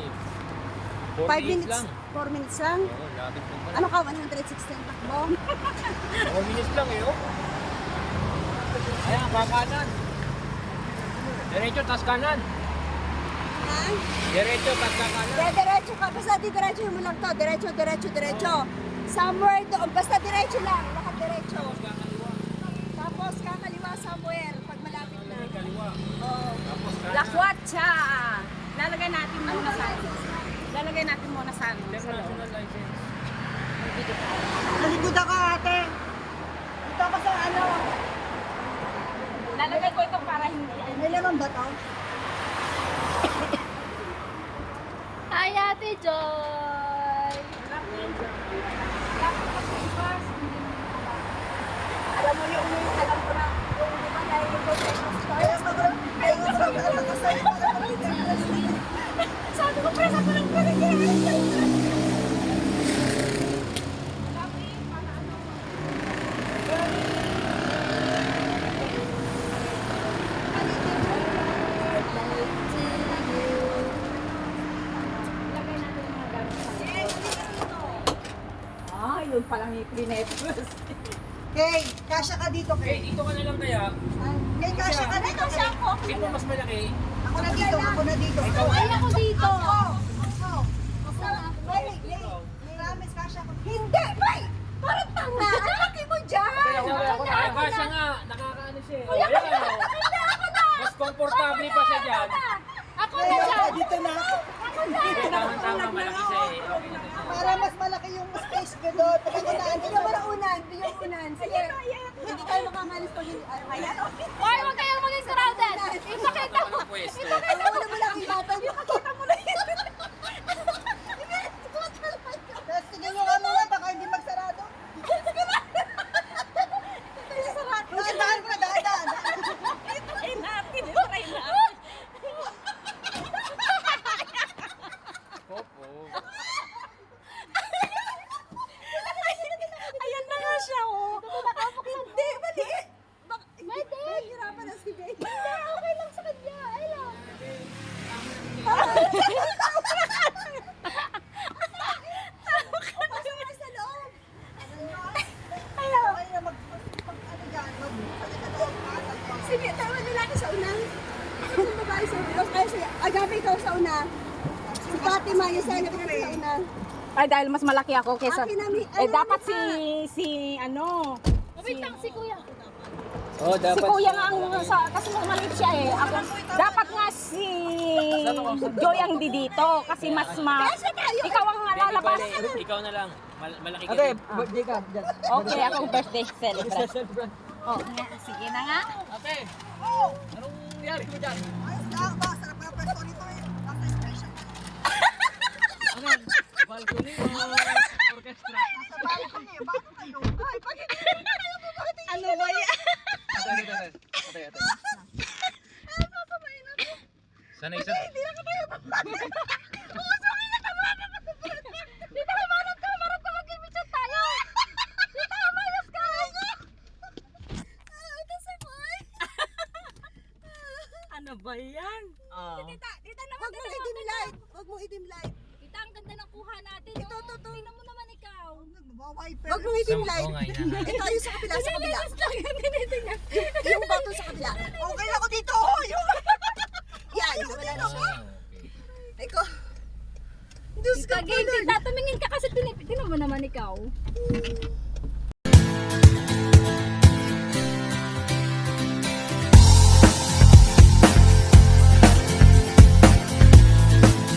minutes. 5 minutes lang. 4 minutes lang? Oo, lapit mo pala. Ano ka, 160 ang takbo? 4 minutes lang eh, oh. Ayan, kakanan. Diretso, tas kanan. Ha? Diretso, tas kanan. Diretso ka, basta diretso mo lang to. Diretso, diretso, diretso. Somewhere doon, basta diretso lang. Lahat diretso. Kakaliwa. Tapos kakaliwa somewhere, pag malapit na. Kaliwa. Oo. Tapos kanan. Lakwatsa! Lalagay natin muna sa Lalagay natin muna sa International license. Malikod ako ate. Dito ako sa ano. Lalagay ko ito para hindi. May laman ba to? Hi, Ate Joy! Alam mo yung alam ko na. Yung di ba dahil yung sabi ko, presa ko lang Yun palang i-prinepros. Hey, kasya ka dito, Eh, Kay. dito ka na lang kaya. Hey, kasya ka dito, Kay. Sino mas malaki? Ako na dito, ako na dito. Ay, ako dito. Promise, kasya ko. Hindi, Bay! Parang tanga! Ang laki mo dyan! Kaya siya nga, nakakaano siya eh. Ayan, mas komportable pa siya dyan. Ako na dyan. Dito na ako. Tama-tama, malaki siya eh. Okay na siya. Para mas malaki yung space ko doon. Pagkakunaan, bigyan mo na unan. Bigyan mo unan. Sige. Hindi tayo makakalis pag hindi. Ayan. Hoy, huwag kayong maging surrounded. Ipakita mo. Pwesto. Una mo lang yung bata. Ipakita mo na yan. Tapos tingin mo ano nga, baka hindi magsarado. Sige na. Dahan-dahan mo na, dahan-dahan. Try natin. Try natin. Opo. Ayan na nga siya, oh. Hindi, mali. Pwede. Nahihirapan na si Bay. Hindi, okay lang sa kanya. Ay lang. Pasok ka sa loob. Ayaw. Ay, ano dyan, mag-loob ka. Sige, tayo na lang sa una. Yung babae sa una. Ay, sige. Agape ikaw sa una. Si Fatima, yung sa una. Ay, dahil mas malaki ako kesa... Akin namin. Eh, dapat si ano... Wait lang, si Kuya. Oh, Si Kuya nga ang kasi mas maliit siya eh. Ako, dapat nga si Joy ang di dito kasi mas ikaw ang lalabas. Ikaw na lang. Malaki ka. Ate, birthday ka. Dyan. Okay, akong birthday celebrant. Celebrant. Oh, sige na nga. Ate, anong nangyari mo dyan? Ayos lang ba? Sarap yung person nito eh. Ang special. Ano yan? Balcony o orchestra? Sa bahay ko niya. Bakit kayo? Ay, pag hindi kayo bumating. Ano ba yan? Ate. Sana isa. Hindi na kayo bumating. Dito kay Manong ka, marap ka mag-imichat tayo. Dito, mayos ka. Ito sa boy. Ano ba yan? Tita naman. Huwag mo i-dim light. Huwag mo i-dim light. Tita, ang ganda ng kuha natin. Ito. Tingnan mo naman ikaw. Huwag mo i-dim light. Oo nga, hinahanap. Ito yung sa kabila, sa kabila. Tinitingnan. Yung button sa kabila. Okay ako dito. Yung... Yan, wala na siya. Okay. Ikaw. Diyos ko Tita, game. Tita, tumingin ka kasi tingnan mo naman ikaw.